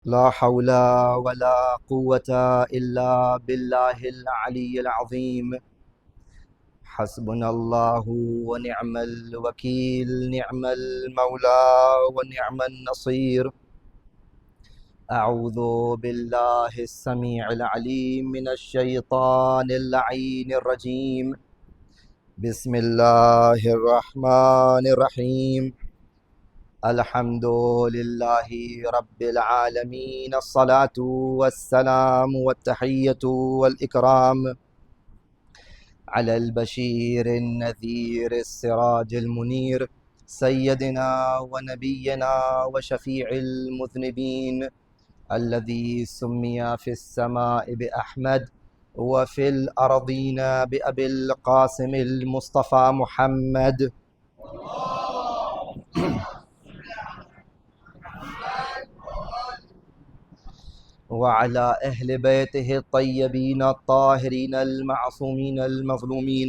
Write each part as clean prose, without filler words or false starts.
لا حول ولا قوة إلا بالله العلي العظيم. حسبنا الله ونعم الوكيل، نعم المولى ونعم النصير. أعوذ بالله السميع العليم من الشيطان اللعين الرجيم. بسم الله الرحمن الرحيم. الحمد لله رب العالمين، الصلاة والسلام والتحية والإكرام على البشير النذير السراج المنير، سيدنا ونبينا وشفيع المذنبين، الذي سمي في السماء بأحمد وفي الأرضين بأبي القاسم المصطفى محمد. وعلى أهل بيته الطيبين الطاهرين المعصومين المظلومين،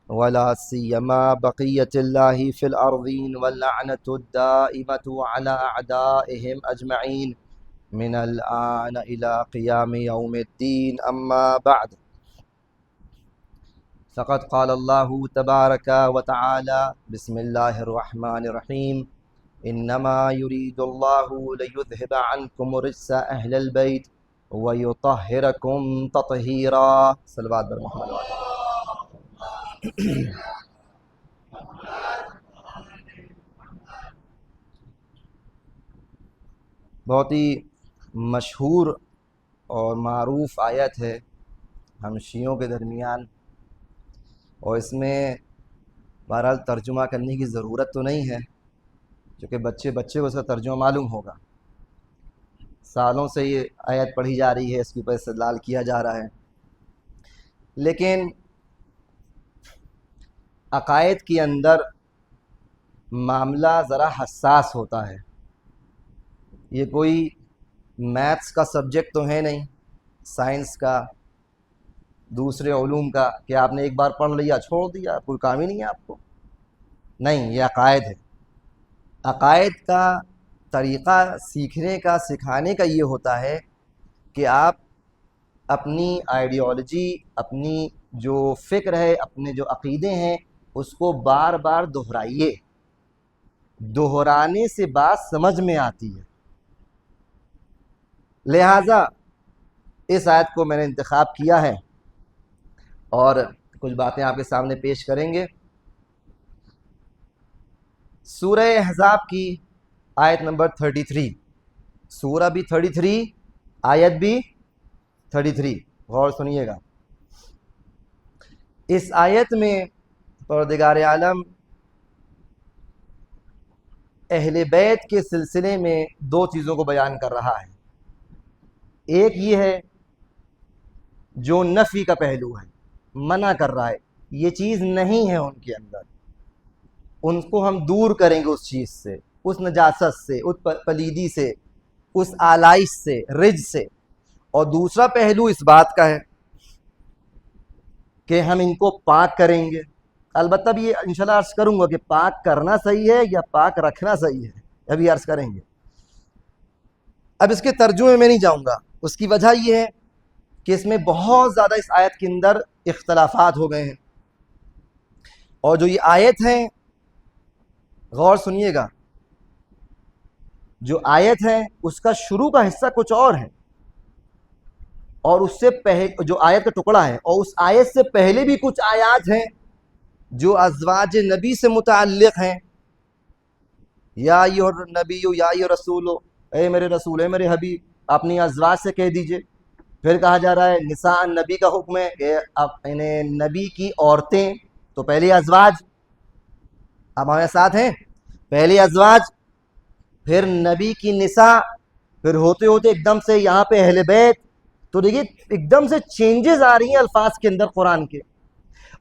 ولا سيما بقية الله في الأرضين، واللعنة الدائمة على أعدائهم أجمعين من الآن إلى قيام يوم الدين. أما بعد، فقد قال الله تبارك وتعالى: بسم الله الرحمن الرحيم. إنما يريد الله ليذهب عنكم رجس أهل البيت ويطهركم تطهيرا. صلوات بر محمد. بہت ہی مشہور اور معروف آیت ہے ہم شیعوں کے درمیان، اور اس میں بہرحال ترجمہ کرنے کی ضرورت تو نہیں ہے، چونکہ بچے کو اس کا ترجمہ معلوم ہوگا۔ سالوں سے یہ آیت پڑھی جا رہی ہے، اس کے اوپر استدلال کیا جا رہا ہے، لیکن عقائد کے اندر معاملہ ذرا حساس ہوتا ہے۔ یہ کوئی میتھس کا سبجیکٹ تو ہے نہیں، سائنس کا، دوسرے علوم کا، کہ آپ نے ایک بار پڑھ لیا چھوڑ دیا، کوئی کام ہی نہیں ہے آپ کو۔ نہیں، یہ عقائد ہے۔ عقائد کا طریقہ سیکھنے کا، سکھانے کا یہ ہوتا ہے کہ آپ اپنی آئیڈیالوجی، اپنی جو فکر ہے، اپنے جو عقیدے ہیں، اس کو بار بار دہرائیے۔ دہرانے سے بات سمجھ میں آتی ہے۔ لہٰذا اس آیت کو میں نے انتخاب کیا ہے اور کچھ باتیں آپ کے سامنے پیش کریں گے۔ سورہ احزاب کی آیت نمبر 33، سورہ بھی 33، آیت بھی 33، غور سنیے گا۔ اس آیت میں پروردگار عالم اہل بیت کے سلسلے میں دو چیزوں کو بیان کر رہا ہے۔ ایک یہ ہے جو نفی کا پہلو ہے، منع کر رہا ہے، یہ چیز نہیں ہے ان کے اندر، ان کو ہم دور کریں گے اس چیز سے، اس نجاست سے، اس پلیدی سے، اس آلائش سے، رج سے۔ اور دوسرا پہلو اس بات کا ہے کہ ہم ان کو پاک کریں گے۔ البتہ بھی یہ انشاءاللہ عرض کروں گا کہ پاک کرنا صحیح ہے یا پاک رکھنا صحیح ہے، ابھی عرض کریں گے۔ اب اس کے ترجمے میں نہیں جاؤں گا، اس کی وجہ یہ ہے کہ اس میں بہت زیادہ اس آیت کے اندر اختلافات ہو گئے ہیں، اور جو یہ آیت ہیں، غور سنیے گا، جو آیت ہے اس کا شروع کا حصہ کچھ اور ہے، اور اس سے پہلے جو آیت کا ٹکڑا ہے، اور اس آیت سے پہلے بھی کچھ آیات ہیں جو ازواج نبی سے متعلق ہیں۔ یا ایھا النبی یا ایھا رسول، اے میرے رسول، اے میرے حبیب، اپنی ازواج سے کہہ دیجئے۔ پھر کہا جا رہا ہے نساء نبی کا حکم ہے کہ انہیں نبی کی عورتیں، تو پہلے ازواج، اب ہمارے ساتھ ہیں، پہلے ازواج، پھر نبی کی نساء، پھر ہوتے ہوتے ایک دم سے یہاں پہ اہل بیت۔ تو دیکھیے ایک دم سے چینجز آ رہی ہیں الفاظ کے اندر قرآن کے،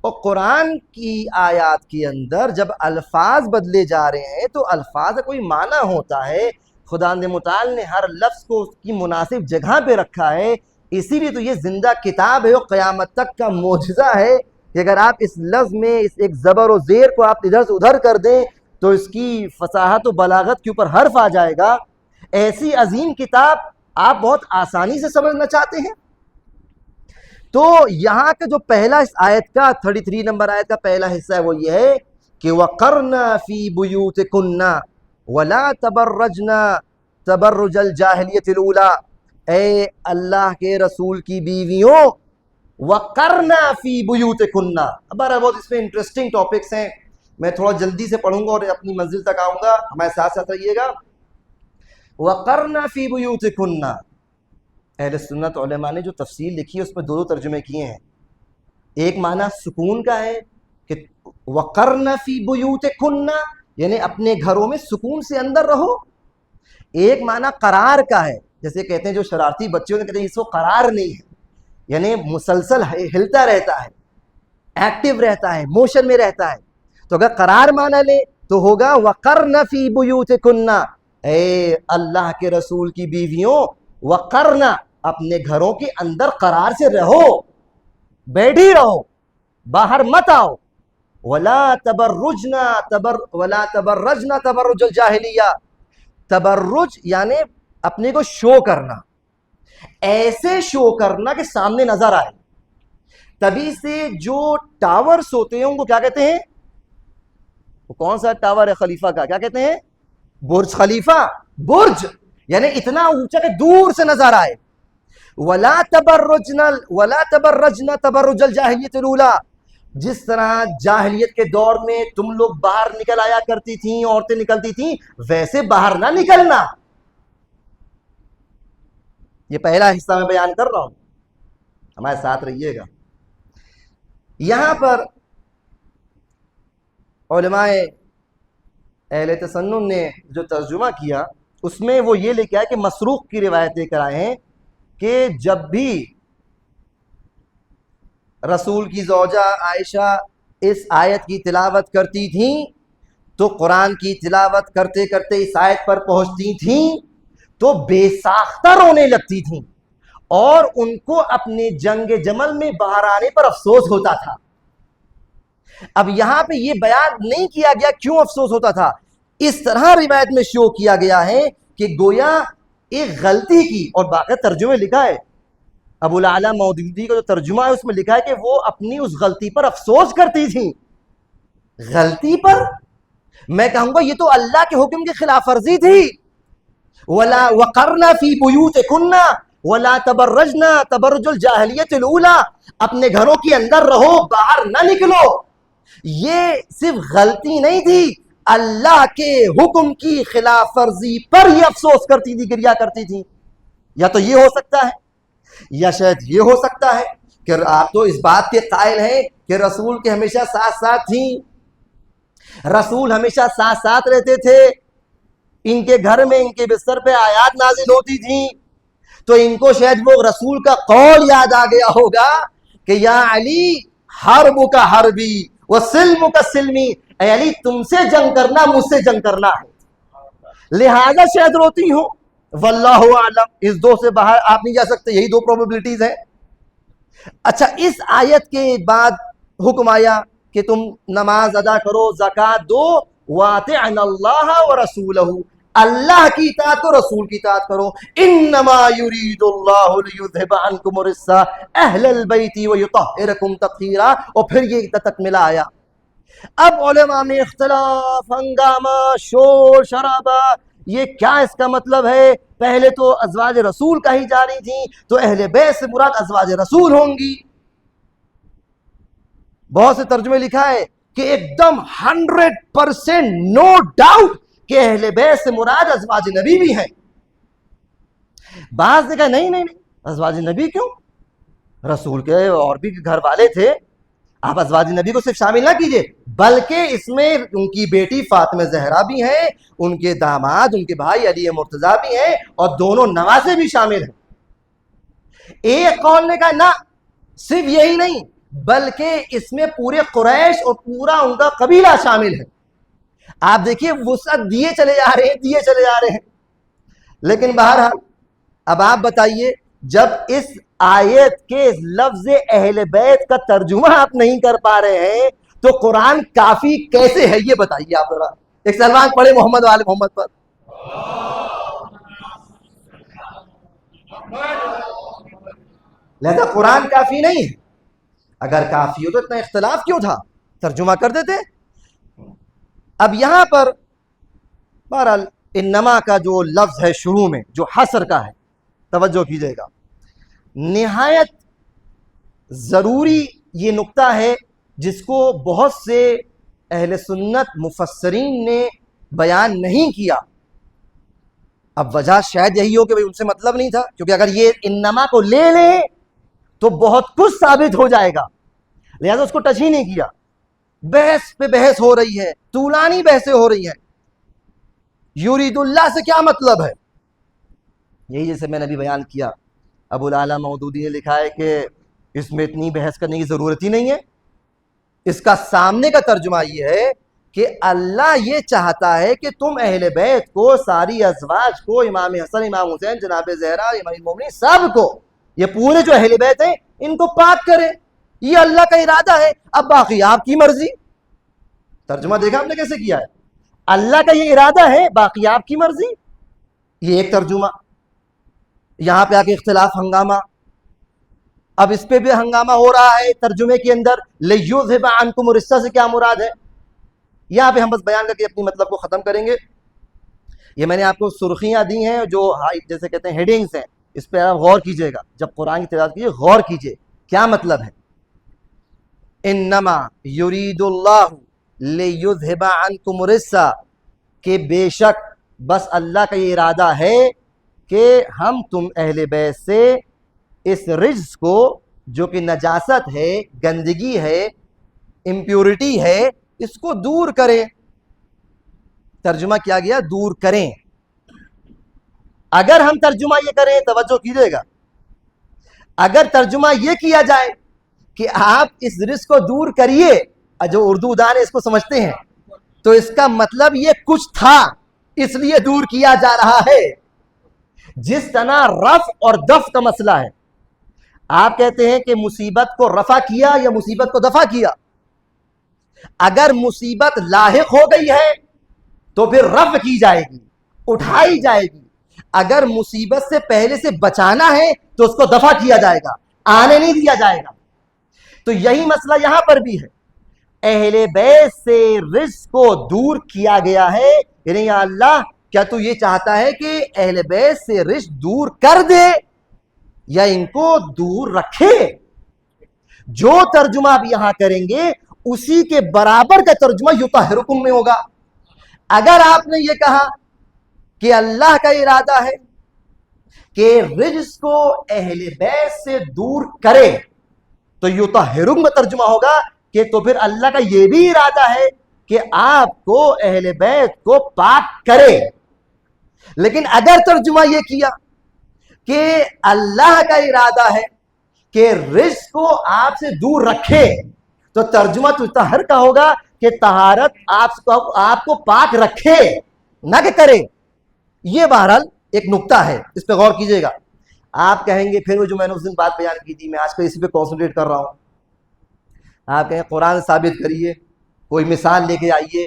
اور قرآن کی آیات کے اندر جب الفاظ بدلے جا رہے ہیں تو الفاظ کا کوئی معنی ہوتا ہے۔ خداوند متعال نے ہر لفظ کو اس کی مناسب جگہ پہ رکھا ہے، اسی لیے تو یہ زندہ کتاب ہے اور قیامت تک کا معجزہ ہے کہ اگر آپ اس لفظ میں اس ایک زبر و زیر کو آپ ادھر سے ادھر کر دیں تو اس کی فصاحت و بلاغت کے اوپر حرف آ جائے گا۔ ایسی عظیم کتاب آپ بہت آسانی سے سمجھنا چاہتے ہیں تو یہاں کا جو پہلا اس آیت کا 33 نمبر آیت کا پہلا حصہ ہے وہ یہ ہے کہ وَقَرْنَا فِي بُيُوتِكُنَّ وَلَا تَبَرَّجْنَا تَبَرُّجَ الْجَاهِلِيَّةِ الْأُولَىٰ، اے اللہ کے رسول کی بیویوں، وَقَرْنَا فِي بُيُوتِكُنَّ. اب بہت اس میں انٹرسٹنگ ٹاپکس ہیں، میں تھوڑا جلدی سے پڑھوں گا اور اپنی منزل تک آؤں گا، ہمارے ساتھ ساتھ رہیے گا. وَقَرْنَا فِي بُيُوتِكُنَّ، اہل سنت علماء نے جو تفصیل لکھی ہے اس میں دو ترجمے کیے ہیں. ایک معنی سکون کا ہے کہ وَقَرْنَ فِي بُيُوتِكُنَّ یعنی اپنے گھروں میں سکون سے اندر رہو. ایک معنی قرار کا ہے، جیسے کہتے ہیں جو شرارتی بچے ہوتے ہیں کہتے ہیں اس کو قرار نہیں ہے، یعنی مسلسل ہلتا رہتا ہے، ایکٹیو رہتا ہے، موشن میں رہتا ہے. تو اگر قرار معنی لے تو ہوگا وَقَرْنَ فِي بُيُوتِكُنَّ، اے اللہ کے رسول کی بیویوں، وَقَرْنَ اپنے گھروں کے اندر قرار سے رہو، بیٹھی رہو، باہر مت آؤ. وَلَا تَبَرَّجْنَا تَبَرُّجَ الْجَاهِلِيَّةِ، تبرج یعنی اپنے کو شو کرنا، ایسے شو کرنا کہ سامنے نظر آئے. تبھی سے جو ٹاورز ہوتے ہیں ان کو کیا کہتے ہیں؟ وہ کون سا ٹاور ہے خلیفہ کا، کیا کہتے ہیں؟ برج خلیفہ. برج یعنی اتنا اونچا کہ دور سے نظر آئے. وَلَا تَبَرَّجْنَا تَبَرُّجَ الْجَاهِلِيَّةِ الْأُولَىٰ، جس طرح جاہلیت کے دور میں تم لوگ باہر نکل آیا کرتی تھیں، عورتیں نکلتی تھیں، ویسے باہر نہ نکلنا. یہ پہلا حصہ میں بیان کر رہا ہوں، ہمارے ساتھ رہیے گا. یہاں پر علماء اہل تسنن نے جو ترجمہ کیا اس میں وہ یہ لے کے آئے کہ مسروق کی روایت لے کر آئے ہیں کہ جب بھی رسول کی زوجہ عائشہ اس آیت کی تلاوت کرتی تھیں تو قرآن کی تلاوت کرتے کرتے اس آیت پر پہنچتی تھیں تو بے ساختہ رونے لگتی تھیں اور ان کو اپنے جنگ جمل میں باہر آنے پر افسوس ہوتا تھا. اب یہاں پہ یہ بیان نہیں کیا گیا کیوں افسوس ہوتا تھا، اس طرح روایت میں شو کیا گیا ہے کہ گویا ایک غلطی کی، اور باقی ترجمے لکھا ہے ابو العلا مودودی کا جو ترجمہ ہے اس میں لکھا ہے کہ وہ اپنی اس غلطی پر افسوس کرتی تھیں. غلطی پر میں کہوں گا یہ تو اللہ کے حکم کی خلاف ورزی تھی. وَقَرْنَا فِي بُيُوتِكُنَّ وَلَا تَبَرَّجْنَا تَبَرُّجَ الْجَاهِلِيَّةِ الْأُولَىٰ، اپنے گھروں کے اندر رہو، باہر نہ نکلو. یہ صرف غلطی نہیں تھی، اللہ کے حکم کی خلاف ورزی پر ہی افسوس کرتی تھی، گریا کرتی تھی. یا تو یہ ہو سکتا ہے یا شاید یہ ہو سکتا ہے کہ آپ تو اس بات کے قائل ہیں کہ رسول کے ہمیشہ ساتھ ساتھ تھیں، رسول ہمیشہ ساتھ ساتھ رہتے تھے، ان کے گھر میں ان کے بستر پہ آیات نازل ہوتی تھیں، تو ان کو شاید وہ رسول کا قول یاد آ گیا ہوگا کہ یا علی حرب کا حربی وسلم کا سلمی، اے علی تم سے جنگ کرنا مجھ سے جنگ کرنا ہے، لہذا شاید روتی ہوں. واللہ اعلم، اس دو سے باہر آپ نہیں جا سکتے، یہی دو پروبیبلٹیز ہیں. اچھا، اس آیت کے بعد حکم آیا کہ تم نماز ادا کرو، زکوٰۃ دو، وَأَطِعْنَا اللَّهَ وَرَسُولَهُ، اللہ کی اطاعت کرو، رسول کی اطاعت کرو. انما یرید اللہ لیذھب عنکم الرجس اہل البیت ویطہرکم تطہیرا، اور پھر یہ تکملہ آیا. اب علماء میں اختلاف، ہنگامہ، شور شرابہ، یہ کیا اس کا مطلب ہے؟ پہلے تو ازواج رسول کہی جا رہی تھیں تو اہل بیت سے مراد ازواج رسول ہوں گی. بہت سے ترجمے لکھا ہے کہ ایک دم 100% نو ڈاؤٹ کہ اہل بیت سے مراد ازواج نبی بھی ہیں. بعض نے کہا نہیں نہیں نہیں، ازواج نبی کیوں، رسول کے اور بھی گھر والے تھے، آپ ازواج نبی کو صرف شامل نہ کیجئے، بلکہ اس میں ان کی بیٹی فاطمہ زہرا بھی ہیں، ان کے داماد، ان کے بھائی علی مرتضیٰ بھی ہیں، اور دونوں نوازے بھی شامل ہیں. ایک قول نے کہا نہ، صرف یہی نہیں بلکہ اس میں پورے قریش اور پورا ان کا قبیلہ شامل ہے. آپ دیکھیے وسعت دیے چلے جا رہے ہیں، دیے چلے جا رہے ہیں. لیکن بہرحال اب آپ بتائیے، جب اس آیت کے لفظ اہل بیت کا ترجمہ آپ نہیں کر پا رہے ہیں تو قرآن کافی کیسے ہے یہ بتائیے آپ ذرا. ایک سلمان پڑھے محمد وآل محمد پر. لہذا قرآن کافی نہیں ہے. اگر کافی ہو تو اتنا اختلاف کیوں تھا؟ ترجمہ کر دیتے. اب یہاں پر بہرحال انما کا جو لفظ ہے شروع میں جو حصر کا ہے، توجہ کیجئے گا، نہایت ضروری یہ نقطہ ہے جس کو بہت سے اہل سنت مفسرین نے بیان نہیں کیا. اب وجہ شاید یہی ہو کہ ان سے مطلب نہیں تھا، کیونکہ اگر یہ انما کو لے لیں تو بہت کچھ ثابت ہو جائے گا، لہذا اس کو ٹچ ہی نہیں کیا. بحث پہ بحث ہو رہی ہے، طولانی بحثیں ہو رہی ہیں. یرید اللہ سے کیا مطلب ہے؟ یہی جیسے میں نے ابھی بیان کیا، ابو العالیٰ مودودی نے لکھا ہے کہ اس میں اتنی بحث کرنے کی ضرورت ہی نہیں ہے. اس کا سامنے کا ترجمہ یہ ہے کہ اللہ یہ چاہتا ہے کہ تم اہل بیت کو، ساری ازواج کو، امام حسن، امام حسین، جناب زہرا، امام المومنین، سب کو، یہ پورے جو اہل بیت ہیں ان کو پاک کرے. یہ اللہ کا ارادہ ہے. اب باقی آپ کی مرضی. ترجمہ دیکھا ہم نے کیسے کیا ہے؟ اللہ کا یہ ارادہ ہے، باقی آپ کی مرضی. یہ ایک ترجمہ. یہاں پہ آ کے اختلاف، ہنگامہ. اب اس پہ بھی ہنگامہ ہو رہا ہے ترجمے کے اندر. لِيُذْهِبَ عَنْكُمُ الرِّجْسَ سے کیا مراد ہے؟ یہاں پہ ہم بس بیان کر کے اپنی مطلب کو ختم کریں گے. یہ میں نے آپ کو سرخیاں دی ہیں جو جیسے کہتے ہیں ہیڈنگز ہیں، اس پہ آپ غور کیجئے گا. جب قرآن کی تلاوت کیجئے غور کیجئے کیا مطلب ہے. انما یرید اللہ لیذھب عنکم الرجس، کہ بے شک بس اللہ کا یہ ارادہ ہے کہ ہم تم اہل بیت سے اس رجس کو، جو کہ نجاست ہے، گندگی ہے، امپیورٹی ہے، اس کو دور کریں. ترجمہ کیا گیا دور کریں. اگر ہم ترجمہ یہ کریں، توجہ کیجئے گا، اگر ترجمہ یہ کیا جائے کہ آپ اس رزق کو دور کریے، جو اردو دان اس کو سمجھتے ہیں، تو اس کا مطلب یہ کچھ تھا اس لیے دور کیا جا رہا ہے. جس طرح رفع اور دفع کا مسئلہ ہے، آپ کہتے ہیں کہ مصیبت کو رفع کیا یا مصیبت کو دفع کیا. اگر مصیبت لاحق ہو گئی ہے تو پھر رفع کی جائے گی، اٹھائی جائے گی. اگر مصیبت سے پہلے سے بچانا ہے تو اس کو دفع کیا جائے گا، آنے نہیں دیا جائے گا. تو یہی مسئلہ یہاں پر بھی ہے. اہل بیت سے رزق کو دور کیا گیا ہے. یعنی یا اللہ کیا تو یہ چاہتا ہے کہ اہل بیت سے رزق دور کر دے یا ان کو دور رکھے؟ جو ترجمہ آپ یہاں کریں گے اسی کے برابر کا ترجمہ یطہرکم میں ہوگا. اگر آپ نے یہ کہا کہ اللہ کا ارادہ ہے کہ رجس کو اہل بیت سے دور کرے تو یطہرکم کا ترجمہ ہوگا کہ تو پھر اللہ کا یہ بھی ارادہ ہے کہ آپ کو اہل بیت کو پاک کرے. لیکن اگر ترجمہ یہ کیا کہ اللہ کا ارادہ ہے کہ رزق کو آپ سے دور رکھے تو ترجمہ تو طہر کا ہوگا کہ طہارت آپ کو پاک رکھے، نہ کہ کرے. یہ بہرحال ایک نقطہ ہے، اس پہ غور کیجئے گا. آپ کہیں گے پھر وہ جو میں نے اس دن بات بیان کی تھی، میں آج کل اسی پہ کانسنٹریٹ کر رہا ہوں. آپ کہیں قرآن ثابت کریے، کوئی مثال لے کے آئیے.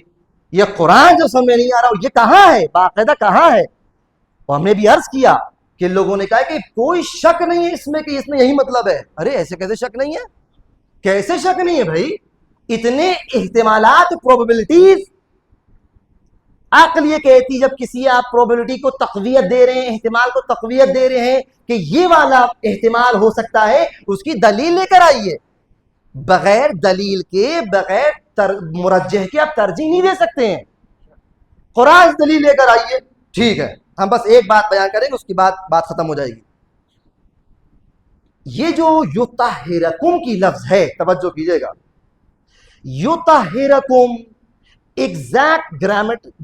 یہ قرآن جو سمجھ نہیں آ رہا یہ کہاں ہے، باقاعدہ کہاں ہے؟ اور ہم نے بھی عرض کیا کہ لوگوں نے کہا کہ کوئی شک نہیں ہے اس میں کہ اس میں یہی مطلب ہے. ارے ایسے کیسے شک نہیں ہے؟ کیسے شک نہیں ہے بھائی؟ اتنے احتمالات، پروبیبلٹیز. عقل یہ کہتی جب کسی آپ پروبیبلٹی کو تقویت دے رہے ہیں، احتمال کو تقویت دے رہے ہیں کہ یہ والا احتمال ہو سکتا ہے، اس کی دلیل لے کر آئیے. بغیر دلیل کے، بغیر مرجح کے آپ ترجیح نہیں دے سکتے ہیں. قرآن دلیل لے کر آئیے. ٹھیک ہے، ہم بس ایک بات بیان کریں گے، اس کی بات ختم ہو جائے گی. یہ جو یطہرکم کی لفظ ہے، توجہ کیجئے گا. یطہرکم ایگزیکٹ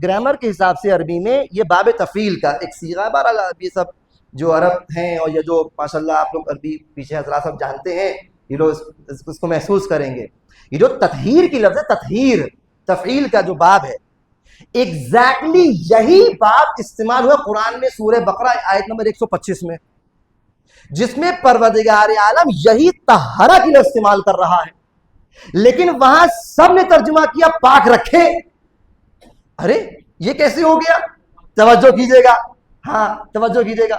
گرامر کے حساب سے عربی میں یہ باب تفعیل کا ایک صیغہ. بہرحال یہ سب جو عرب ہیں اور یہ جو ماشاءاللہ آپ لوگ عربی پیچھے حضرات سب جانتے ہیں، یہ لوگ اس کو محسوس کریں گے. یہ جو تطہیر کی لفظ ہے، تطہیر، تفعیل کا جو باب ہے، ایگزیکٹلی یہی باب استعمال ہوا قرآن میں سورہ بقرہ آیت نمبر 125 میں، جس میں پروردگار عالم یہی طہارہ کی لفظ استعمال کر رہا ہے. لیکن وہاں سب نے ترجمہ کیا پاک رکھے. ارے یہ کیسے ہو گیا؟ توجہ کیجئے گا. ہاں توجہ کیجئے گا.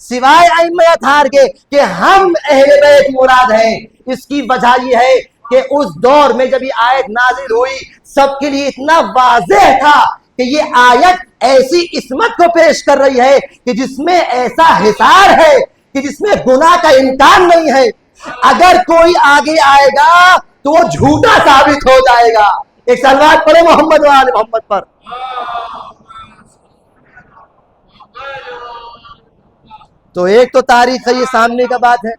سوائے ائمہ اطہار کے کہ ہم اہل بیت مراد ہیں۔ اس کی وجہ یہ ہے کہ اس دور میں جب یہ آیت نازل ہوئی سب کے لیے اتنا واضح تھا کہ یہ آیت ایسی عصمت کو پیش کر رہی ہے کہ جس میں ایسا حصار ہے کہ جس میں گناہ کا امکان نہیں ہے۔ اگر کوئی آگے آئے گا تو وہ جھوٹا ثابت ہو جائے گا۔ ایک صلوات پڑھے محمد و آل محمد پر۔ تو ایک تو تاریخ ہے، یہ سامنے کا بات ہے۔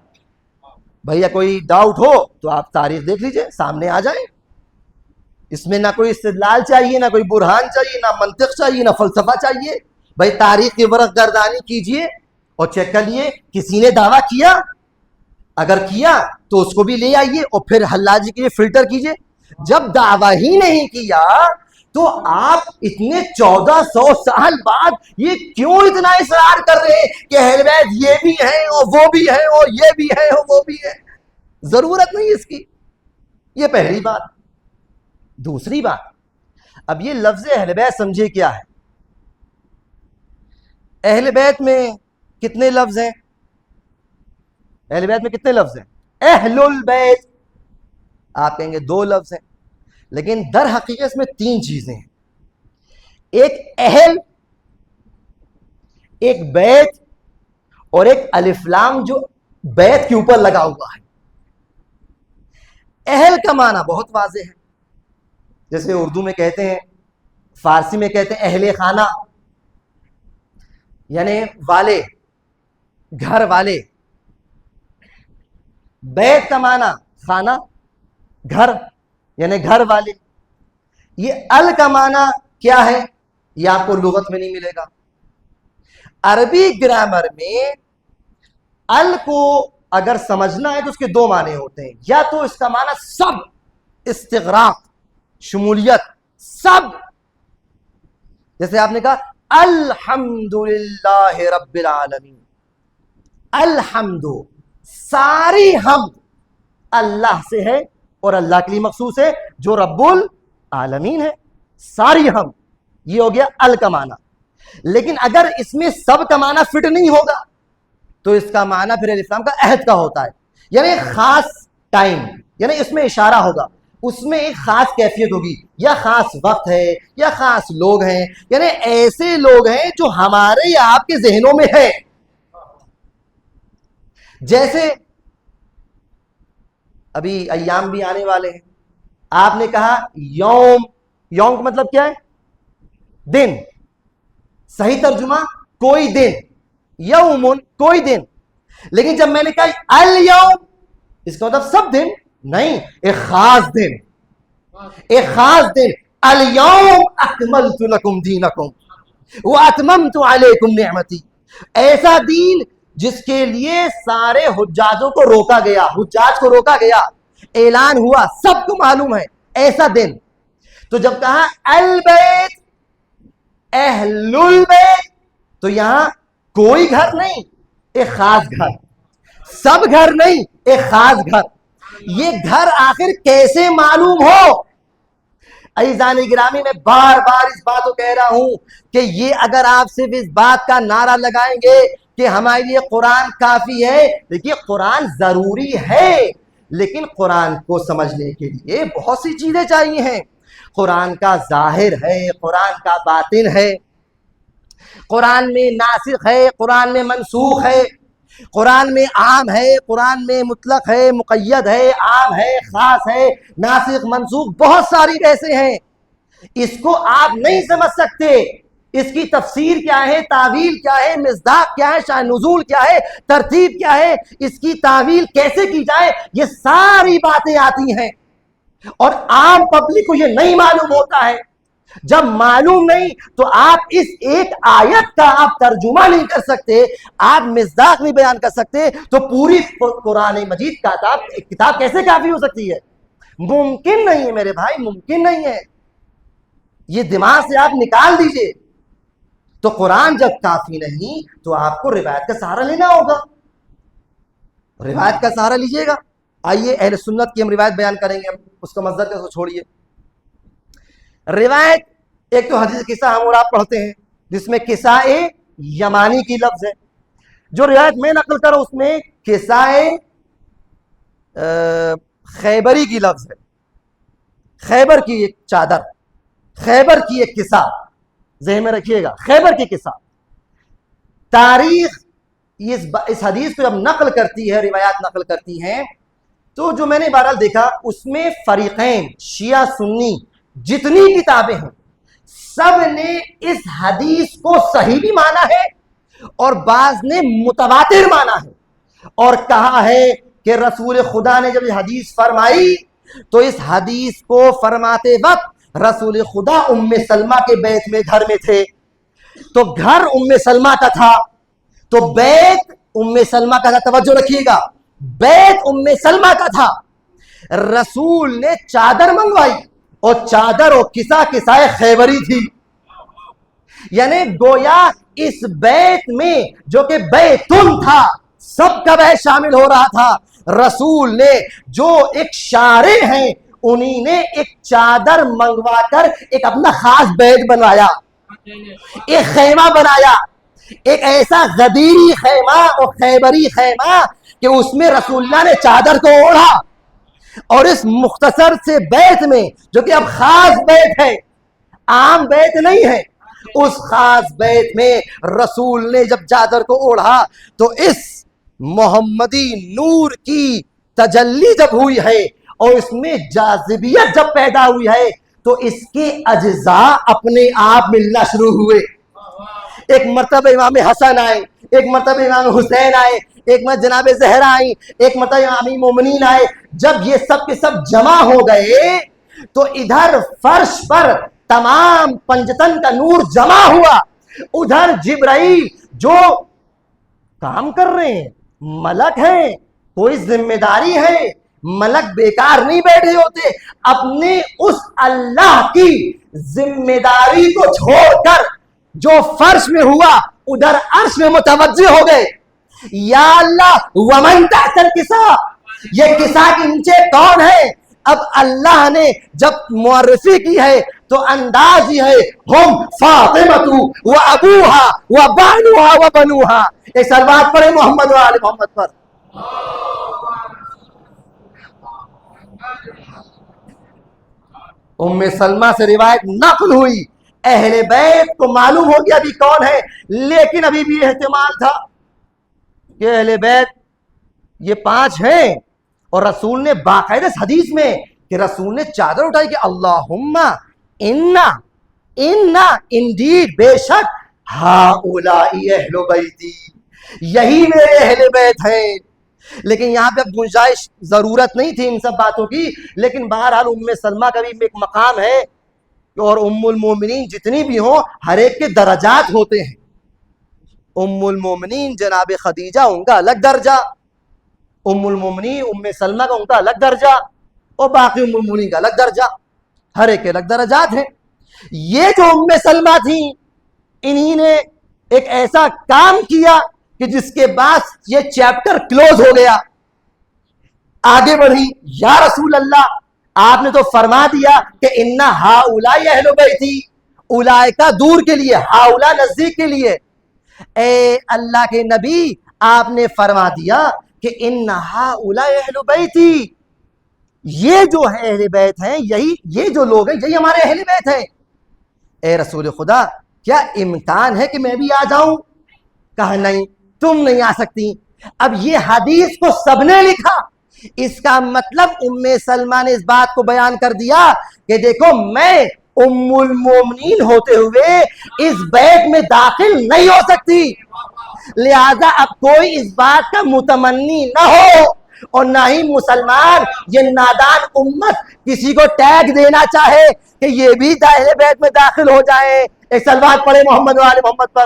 بھیا کوئی ڈاؤٹ ہو تو آپ تاریخ دیکھ لیجئے، سامنے آ جائیں۔ اس میں نہ کوئی استدلال چاہیے، نہ کوئی برہان چاہیے، نہ منطق چاہیے، نہ فلسفہ چاہیے۔ بھائی تاریخ کی ورق گردانی کیجئے اور چیک کر لیے کسی نے دعویٰ کیا، اگر کیا تو اس کو بھی لے آئیے اور پھر حلاجی کے لیے فلٹر کیجئے۔ جب دعویٰ ہی نہیں کیا تو آپ اتنے 1400 سال بعد یہ کیوں اتنا اصرار کر رہے ہیں کہ اہل بیت یہ بھی ہیں اور وہ بھی ہیں اور یہ بھی ہیں اور وہ بھی ہیں؟ ضرورت نہیں اس کی۔ یہ پہلی بات۔ دوسری بات، اب یہ لفظ اہل بیت سمجھے کیا ہے؟ اہل بیت میں کتنے لفظ ہیں؟ اہل بیت میں کتنے لفظ ہیں؟ اہل البیت آپ کہیں گے 2 لفظ ہیں، لیکن در حقیقت اس میں 3 چیزیں ہیں۔ ایک اہل، ایک بیت اور ایک الف لام جو بیت کے اوپر لگا ہوا ہے۔ اہل کا معنی بہت واضح ہے، جیسے اردو میں کہتے ہیں، فارسی میں کہتے ہیں اہل خانہ، یعنی والے، گھر والے۔ بیت کا معنی خانہ، گھر، یعنی گھر والے۔ یہ ال کا معنی کیا ہے یہ آپ کو لغت میں نہیں ملے گا۔ عربی گرامر میں ال کو اگر سمجھنا ہے تو اس کے 2 معنی ہوتے ہیں، یا تو اس کا معنی سب، استغراق، شمولیت، سب، جیسے آپ نے کہا الحمدللہ رب العالمین، الحمد، ساری حمد اللہ سے ہے اور اللہ کے لیے مخصوص ہے جو رب العالمین ہے، ساری حمد، یہ ہو گیا ال کا معنی۔ لیکن اگر اس میں سب کا معنی فٹ نہیں ہوگا تو اس کا معنی پھر الاسلام کا عہد کا ہوتا ہے، یعنی خاص ٹائم، یعنی اس میں اشارہ ہوگا، اس میں ایک خاص کیفیت ہوگی، یا خاص وقت ہے، یا خاص لوگ ہیں، یعنی ایسے لوگ ہیں جو ہمارے یا آپ کے ذہنوں میں ہیں۔ جیسے ابھی ایام بھی آنے والے ہیں، آپ نے کہا یوم، یوم کا مطلب کیا ہے؟ دن، صحیح ترجمہ کوئی دن، یومن کوئی دن۔ لیکن جب میں نے کہا الیوم، اس کا مطلب سب دن نہیں، ایک خاص دن، ایک خاص دن۔ الیوم اکملت لکم دینکم واتممت علیکم نعمتی، ایسا دین جس کے لیے سارے حجاجوں کو روکا گیا، حجاج کو روکا گیا، اعلان ہوا، سب کو معلوم ہے ایسا دن۔ تو جب کہا البیت، اہل البیت، تو یہاں کوئی گھر نہیں، ایک خاص گھر، سب گھر نہیں، ایک خاص گھر۔ یہ گھر آخر کیسے معلوم ہو؟ عزیزان گرامی، میں بار بار اس بات کو کہہ رہا ہوں کہ یہ اگر آپ صرف اس بات کا نعرہ لگائیں گے کہ ہمارے لیے قرآن کافی ہے، دیکھیے قرآن ضروری ہے، لیکن قرآن کو سمجھنے کے لیے بہت سی چیزیں چاہیے ہیں۔ قرآن کا ظاہر ہے، قرآن کا باطن ہے، قرآن میں ناسخ ہے، قرآن میں منسوخ ہے، قرآن میں عام ہے، قرآن میں مطلق ہے، مقید ہے، عام ہے، خاص ہے، ناسخ، منسوخ، بہت ساری بحثیں ہیں۔ اس کو آپ نہیں سمجھ سکتے، اس کی تفسیر کیا ہے، تعویل کیا ہے، مصداق کیا ہے، شأن نزول کیا ہے، ترتیب کیا ہے، اس کی تعویل کیسے کی جائے، یہ ساری باتیں آتی ہیں اور عام پبلک کو یہ نہیں معلوم ہوتا ہے۔ جب معلوم نہیں تو آپ اس ایک آیت کا آپ ترجمہ نہیں کر سکتے، آپ مصداق نہیں بیان کر سکتے، تو پوری قرآن مجید کا کتاب کیسے کافی ہو سکتی ہے؟ ممکن نہیں ہے میرے بھائی، ممکن نہیں ہے۔ یہ دماغ سے آپ نکال دیجئے۔ تو قرآن جب کافی نہیں تو آپ کو روایت کا سہارا لینا ہوگا، روایت کا سہارا لیجئے گا۔ آئیے اہل سنت کی ہم روایت بیان کریں گے، اس کا مصدر کو چھوڑیے۔ روایت ایک تو حدیث قصہ ہم اور آپ پڑھتے ہیں جس میں قصہ یمانی کی لفظ ہے، جو روایت میں نقل کروں اس میں کسائے خیبری کی لفظ ہے، خیبر کی ایک چادر، خیبر کی ایک قصہ، ذہن میں رکھیے گا، خیبر کی قصہ۔ تاریخ اس حدیث کو جب نقل کرتی ہے، روایات نقل کرتی ہیں، تو جو میں نے بہرحال دیکھا اس میں فریقین شیعہ سنی جتنی کتابیں ہیں سب نے اس حدیث کو صحیح بھی مانا ہے اور بعض نے متواتر مانا ہے، اور کہا ہے کہ رسول خدا نے جب یہ حدیث فرمائی تو اس حدیث کو فرماتے وقت رسول خدا ام سلمہ کے بیت میں گھر میں تھے، تو گھر ام سلمہ کا تھا، تو بیت ام سلمہ کا تھا، توجہ رکھیے گا، بیت ام سلمہ کا تھا۔ رسول نے چادر منگوائی اور چادر اور کسائے خیبری تھی، یعنی گویا اس بیت میں جو کہ بیتن تھا سب کا بیت شامل ہو رہا تھا۔ رسول نے جو ایک شارع ہیں انہی نے ایک چادر منگوا کر ایک اپنا خاص بیت بنوایا، ایک خیمہ بنایا، ایک ایسا غدیری خیمہ اور خیبری خیمہ کہ اس میں رسول اللہ نے چادر کو اوڑھا، اور اس مختصر سے بیت میں جو کہ اب خاص بیت ہے، عام بیت نہیں ہے، اس خاص بیت میں رسول نے جب چادر کو اوڑھا تو اس محمدی نور کی تجلی جب ہوئی ہے اور اس میں جاذبیت جب پیدا ہوئی ہے تو اس کے اجزاء اپنے آپ ملنا شروع ہوئے۔ ایک مرتبہ امام حسن آئے، ایک مرتبہ امام حسین آئے، ایک مرتبہ جناب زہرا آئی، ایک مرتبہ امام مومنین آئے۔ جب یہ سب کے سب جمع ہو گئے تو ادھر فرش پر تمام پنجتن کا نور جمع ہوا، ادھر جبرائیل جو کام کر رہے ہیں، ملک ہیں، کوئی ذمہ داری ہے، ملک بیکار نہیں بیٹھے ہوتے، اپنے اس اللہ کی ذمہ داری کو چھوڑ کر جو فرش میں ہوا ادھر عرش میں متوجہ ہو گئے۔ یا اللہ ومن تحت الکساء، یہ کساء کے نیچے کون ہے؟ اب اللہ نے جب معرفی کی ہے تو انداز ہی ہے، ہم فاطمۃ و ابوہا و بانوہا و بنوہا۔ ایک صلوات پڑھے محمد و آل محمد پر۔ ام سلمہ سے روایت نقل ہوئی، اہل بیت کو معلوم ہو گیا ابھی کون ہے، لیکن ابھی بھی احتمال تھا کہ اہل بیت یہ 5 ہیں، اور رسول نے باقاعدہ حدیث میں کہ رسول نے چادر اٹھائی کہ اللہم انا انڈیڈ بے شک ہؤلائی اہل بیتی، یہی میرے اہل بیت ہیں۔ لیکن یہاں پہ اب گنجائش ضرورت نہیں تھی ان سب باتوں کی، لیکن بہرحال ام سلمہ کا بھی ایک مقام ہے، اور ام المومنین جتنی بھی ہوں ہر ایک کے درجات ہوتے ہیں۔ ام المومنین جناب خدیجہ ان کا الگ درجہ، ام المومنین ام سلمہ کا ان کا الگ درجہ، اور باقی ام المومنین کا الگ درجہ، ہر ایک کے الگ درجات ہیں۔ یہ جو ام سلمہ تھیں انہی نے ایک ایسا کام کیا کہ جس کے بعد یہ چیپٹر کلوز ہو گیا۔ آگے بڑھی، یا رسول اللہ آپ نے تو فرما دیا کہ انا ہؤلائی اہل بیتی، اولئک دور کے لیے، ہؤلاء نزدیک کے لیے، اے اللہ کے نبی آپ نے فرما دیا کہ ان ہؤلاء اہل بیتی، یہ جو ہے اہل بیت ہیں، یہی یہ جو لوگ ہیں یہی ہمارے اہل بیت ہیں۔ اے رسول خدا کیا امکان ہے کہ میں بھی آ جاؤں؟ کہا نہیں، تم نہیں آ سکتی۔ اب یہ حدیث کو سب نے لکھا، اس کا مطلب ام سلمہ نے اس بات کو بیان کر دیا کہ دیکھو میں ام المومنین ہوتے ہوئے اس بیت میں داخل نہیں ہو سکتی، لہذا اب کوئی اس بات کا متمنی نہ ہو، اور نہ ہی مسلمان یہ نادان امت کسی کو ٹیگ دینا چاہے کہ یہ بھی اہل بیت میں داخل ہو جائے۔ ایک صلوات پڑھے محمد و آل محمد پر۔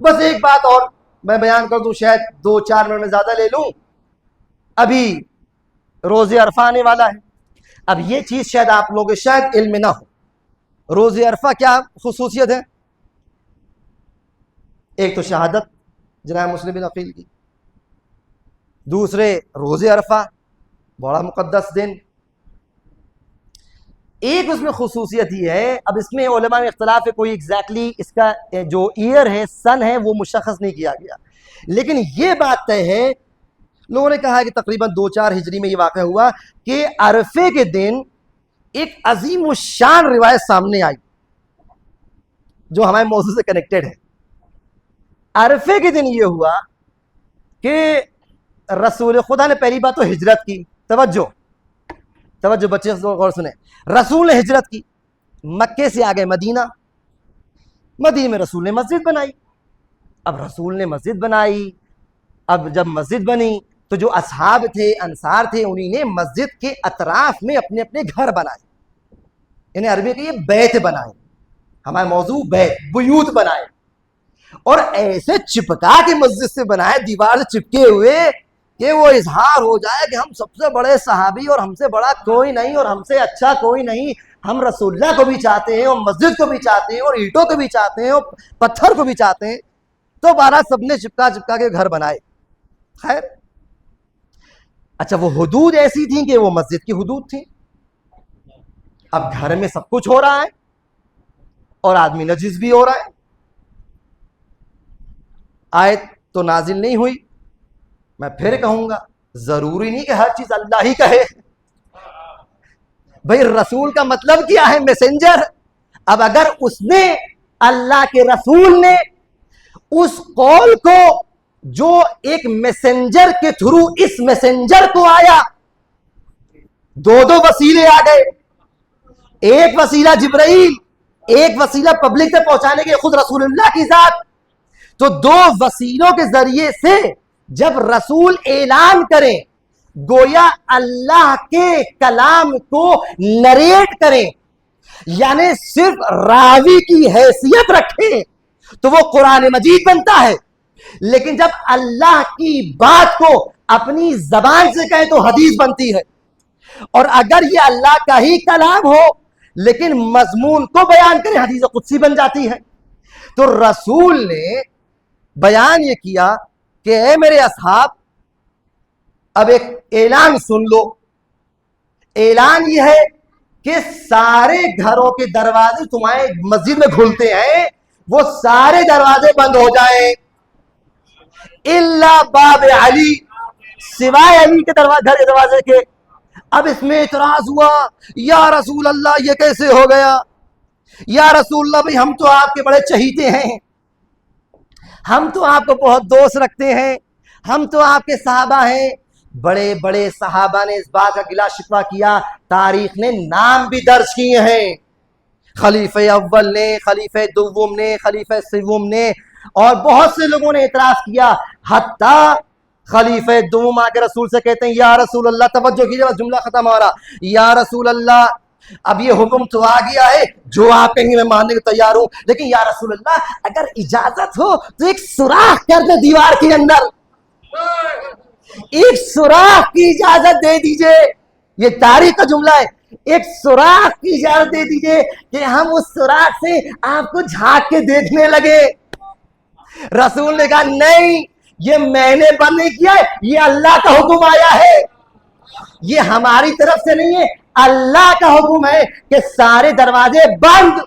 بس ایک بات اور میں بیان کر دوں، شاید 2-4 منٹ میں زیادہ لے لوں، ابھی روز عرفہ آنے والا ہے۔ اب یہ چیز شاید آپ لوگوں شاید علم نہ ہو، روز عرفہ کیا خصوصیت ہے؟ ایک تو شہادت جناب مسلم بن عقیل کی، دوسرے روز عرفہ بڑا مقدس دن، ایک اس میں خصوصیت یہ ہے، اب اس میں علماء میں اختلاف ہے، کوئی ایگزیکٹلی اس کا جو ایئر ہے، سن ہے، وہ مشخص نہیں کیا گیا، لیکن یہ بات طے ہے، لوگوں نے کہا کہ تقریباً 2-4 ہجری میں یہ واقع ہوا کہ عرفے کے دن ایک عظیم الشان روایت سامنے آئی جو ہمارے موضوع سے کنیکٹڈ ہے۔ عرفے کے دن یہ ہوا کہ رسول خدا نے پہلی بات تو ہجرت کی، توجہ بچے غور سنیں، رسول نے ہجرت کی، مکے سے آگئے مدینہ میں رسول نے مسجد بنائی۔ اب رسول نے مسجد بنائی، اب جب مسجد بنی تو جو اصحاب تھے، انصار تھے، انہی نے مسجد کے اطراف میں اپنے اپنے گھر بنائے، یعنی عربی کے یہ بیت بنائے، ہمارا موضوع بیوت بنائے، اور ایسے چپکا کے مسجد سے بنائے، دیوار سے چپکے ہوئے کہ وہ اظہار ہو جائے کہ ہم سب سے بڑے صحابی اور ہم سے بڑا کوئی نہیں اور ہم سے اچھا کوئی نہیں، ہم رسول اللہ کو بھی چاہتے ہیں اور مسجد کو بھی چاہتے ہیں اور اینٹوں کو بھی چاہتے ہیں اور پتھر کو بھی چاہتے ہیں۔ تو بارہ سب نے چپکا کے گھر بنائے۔ خیر، اچھا وہ حدود ایسی تھیں کہ وہ مسجد کی حدود تھیں۔ اب گھر میں سب کچھ ہو رہا ہے اور آدمی نجس بھی ہو رہا ہے، آیت تو نازل نہیں ہوئی۔ میں پھر کہوں گا، ضروری نہیں کہ ہر چیز اللہ ہی کہے، بھئی رسول کا مطلب کیا ہے؟ میسنجر۔ اب اگر اس نے، اللہ کے رسول نے اس قول کو جو ایک میسنجر کے تھرو اس میسنجر کو آیا، دو وسیلے آ گئے، ایک وسیلہ جبرائیل، ایک وسیلہ پبلک تک پہنچانے کے خود رسول اللہ کی ذات، تو دو وسیلوں کے ذریعے سے جب رسول اعلان کریں، گویا اللہ کے کلام کو نریٹ کریں، یعنی صرف راوی کی حیثیت رکھیں، تو وہ قرآن مجید بنتا ہے، لیکن جب اللہ کی بات کو اپنی زبان سے کہیں تو حدیث بنتی ہے۔ اور اگر یہ اللہ کا ہی کلام ہو لیکن مضمون کو بیان کرے، حدیث قدسی بن جاتی ہے۔ تو رسول نے بیان یہ کیا کہ اے میرے اصحاب، اب ایک اعلان سن لو۔ اعلان یہ ہے کہ سارے گھروں کے دروازے تمہارے مسجد میں کھلتے ہیں، وہ سارے دروازے بند ہو جائیں، الا باب علی، سوائے علی کے گھر کے دروازے کے۔ اب اس میں اعتراض ہوا، یا رسول اللہ یہ کیسے ہو گیا؟ یا رسول اللہ بھئی ہم تو آپ کے بڑے چہیتے ہیں، ہم تو آپ کو بہت دوست رکھتے ہیں، ہم تو آپ کے صحابہ ہیں۔ بڑے بڑے صحابہ نے اس بات کا گلا شکوہ کیا، تاریخ نے نام بھی درج کیے ہیں، خلیفہ اول نے، خلیفہ دوم نے، خلیفہ سوم نے، اور بہت سے لوگوں نے اعتراض کیا، حتیٰ خلیفہ دوم آ کے رسول سے کہتے ہیں یا رسول اللہ، توجہ کیجئے بس جملہ ختم ہو رہا، یا رسول اللہ اب یہ حکم تو آ گیا ہے، جو آپ کہیں گے میں ماننے کو تیار ہوں، لیکن یا رسول اللہ اگر اجازت ہو تو ایک سوراخ کر دے دیوار کے اندر، ایک سوراخ کی اجازت دے دیجئے۔ یہ تاریخ کا جملہ ہے، ایک سوراخ کی اجازت دے دیجئے کہ ہم اس سوراخ سے آپ کو جھانک کے دیکھنے لگے۔ رسول نے کہا نہیں، یہ میں نے بند نہیں کیا ہے، یہ اللہ کا حکم آیا ہے، یہ ہماری طرف سے نہیں ہے، اللہ کا حکم ہے کہ سارے دروازے بند،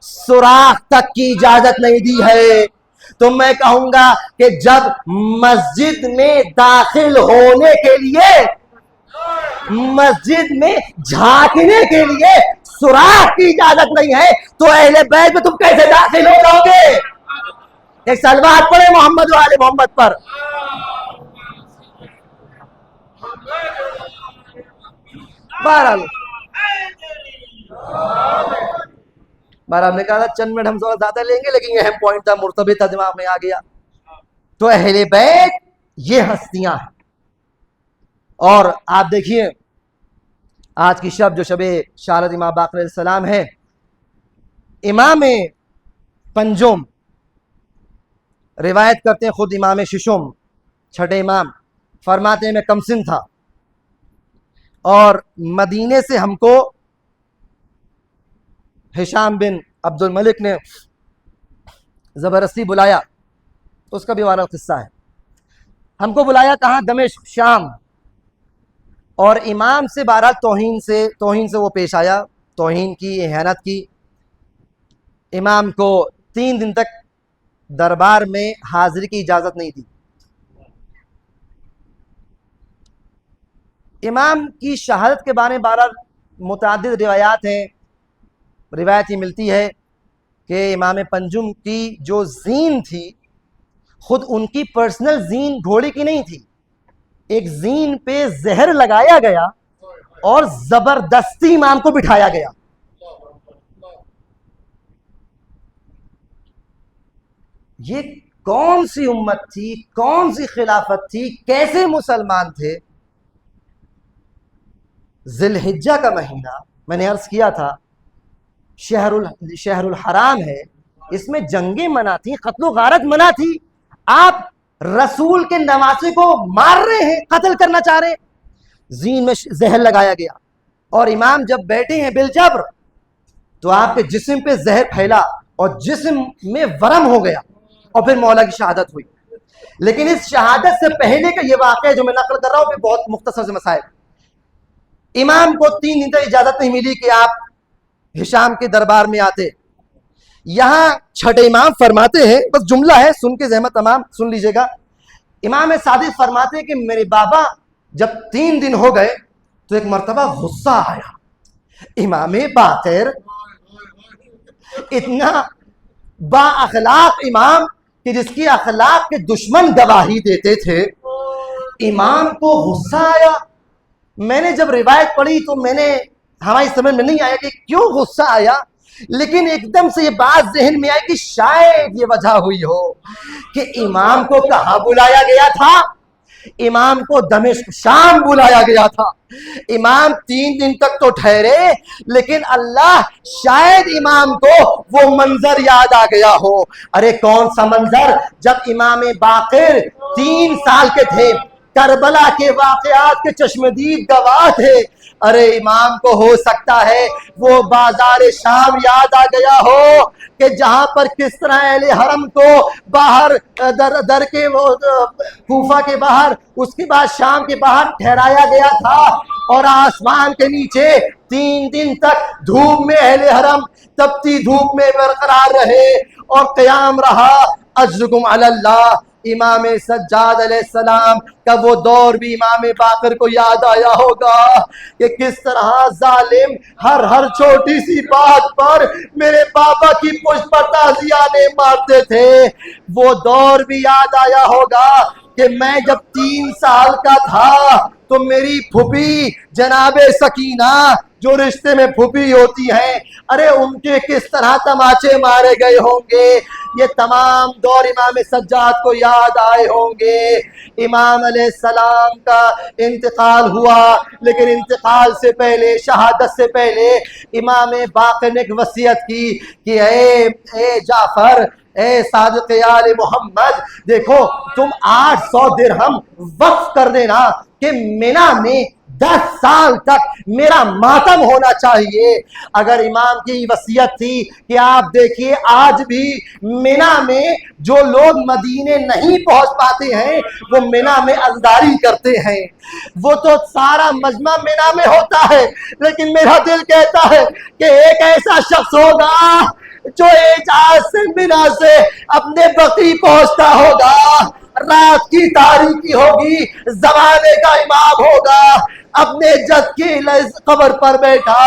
سوراخ تک کی اجازت نہیں دی ہے۔ تو میں کہوں گا کہ جب مسجد میں داخل ہونے کے لیے، مسجد میں جھانکنے کے لیے سوراخ کی اجازت نہیں ہے تو اہل بیت میں تم کیسے داخل ہو جاؤ گے؟ ایک صلوات پڑھے محمد و آل محمد پر۔ بہرحال ہم نے کہا تھا چند منٹ ہم زیادہ لیں گے، لیکن یہ اہم پوائنٹ تھا، مرتبط تھا، دماغ میں آ گیا۔ تو اہل بیت یہ ہستیاں ہیں، اور آپ دیکھیے آج کی شب جو شب شہادت امام باقر علیہ السلام ہے، امام پنجم روایت کرتے ہیں، خود امام ششم چھٹے امام فرماتے ہیں میں کمسن تھا اور مدینے سے ہم کو ہشام بن عبد الملک نے زبردستی بلایا، اس کا بھی والا قصہ ہے، ہم کو بلایا کہاں؟ دمشق، شام، اور امام سے بہرحال توہین سے وہ پیش آیا، توہین کی, اہانت کی. امام کو 3 دن تک دربار میں حاضری کی اجازت نہیں تھی. امام کی شہادت کے بارے میں بہرحال متعدد روایات ہیں. روایت یہ ملتی ہے کہ امام پنجم کی جو زین تھی خود ان کی پرسنل زین گھوڑے کی نہیں تھی. ایک زین پہ زہر لگایا گیا اور زبردستی امام کو بٹھایا گیا. یہ کون سی امت تھی, کون سی خلافت تھی, کیسے مسلمان تھے؟ ذی الحجہ کا مہینہ میں نے عرض کیا تھا شہر الحرام ہے, اس میں جنگیں منع تھی, قتل و غارت منع تھی. آپ رسول کے نواسے کو مار رہے ہیں, قتل کرنا چاہ رہے ہیں. زین میں زہر لگایا گیا اور امام جب بیٹھے ہیں بالجبر تو آپ کے جسم پہ زہر پھیلا اور جسم میں ورم ہو گیا اور پھر مولا کی شہادت ہوئی. لیکن اس شہادت سے پہلے کا یہ واقعہ جو میں نقل کر رہا ہوں کہ بہت مختصر سے مسائل. امام کو 3 دن تک اجازت نہیں ملی کہ آپ ہشام کے دربار میں آتے. یہاں چھٹے امام فرماتے ہیں, بس جملہ ہے سن کے زحمت تمام سن لیجئے گا. امام صادق فرماتے ہیں کہ میرے بابا جب 3 دن ہو گئے تو ایک مرتبہ غصہ آیا. امام باقر اتنا با اخلاق امام کہ جس کی اخلاق کے دشمن گواہی دیتے تھے, امام کو غصہ آیا. میں نے جب روایت پڑھی تو ہماری سمجھ میں نہیں آیا کہ کیوں غصہ آیا, لیکن ایک دم سے یہ بات ذہن میں آئی کہ شاید یہ وجہ ہوئی ہو کہ امام کو کہاں بلایا گیا تھا, امام کو دمشق شام بلایا گیا تھا. امام 3 دن تک تو ٹھہرے لیکن اللہ شاید امام کو وہ منظر یاد آ گیا ہو. ارے کون سا منظر, جب امام باقر 3 سال کے تھے, کربلا کے واقعات کے چشمدید گواہ تھے. ارے امام کو ہو سکتا ہے وہ بازار شام یاد آ گیا ہو کہ جہاں پر کس طرح اہل حرم کو باہر در کے وہ کوفہ کے باہر, اس کے بعد شام کے باہر ٹھہرایا گیا تھا اور آسمان کے نیچے 3 دن تک دھوپ میں اہل حرم تپتی دھوپ میں برقرار رہے اور قیام رہا. اجرکم علی اللہ. امام سجاد علیہ السلام کا وہ دور بھی امام باقر کو یاد آیا ہوگا کہ کس طرح ظالم ہر چھوٹی سی بات پر میرے بابا کی پشت پر تازیانے مارتے تھے. وہ دور بھی یاد آیا ہوگا کہ میں جب 3 سال کا تھا تو میری پھوپھی جناب سکینہ جو رشتے میں پھوپھی ہوتی ہیں, ارے ان کے کس طرح تماچے مارے گئے ہوں گے. یہ تمام دور امام سجاد کو یاد آئے ہوں گے. امام علیہ السلام کا انتقال ہوا لیکن انتقال سے پہلے, شہادت سے پہلے امام باقر نے ایک وصیت کی کہ اے جعفر, اے صادق آل محمد, دیکھو تم 800 درہم وقف کر دینا کہ منی میں 10 سال تک میرا ماتم ہونا چاہیے. اگر امام کی وصیت تھی کہ آپ دیکھیے آج بھی منی میں جو لوگ مدینے نہیں پہنچ پاتے ہیں وہ منی میں عزداری کرتے ہیں, وہ تو سارا مجمع منی میں ہوتا ہے, لیکن میرا دل کہتا ہے کہ ایک ایسا شخص ہوگا جو اعجاز سے منی سے اپنے بقی پہنچتا ہوگا, رات کی تاریکی ہوگی, زمانے کا امام ہوگا, اپنے جد کی قبر پر بیٹھا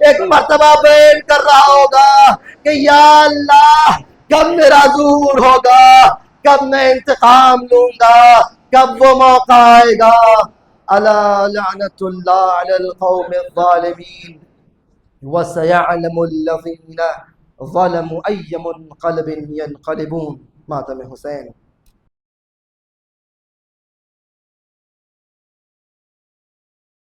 ایک مرتبہ بیان کر رہا ہوگا کہ یا اللہ کب میرا ظہور ہوگا, کب میں انتقام لوں گا, کب وہ موقع آئے گا. الا لعنت اللہ علی القوم الظالمین وسيعلم الذين ظلموا أي منقلب ينقلبون. ماتم حسین.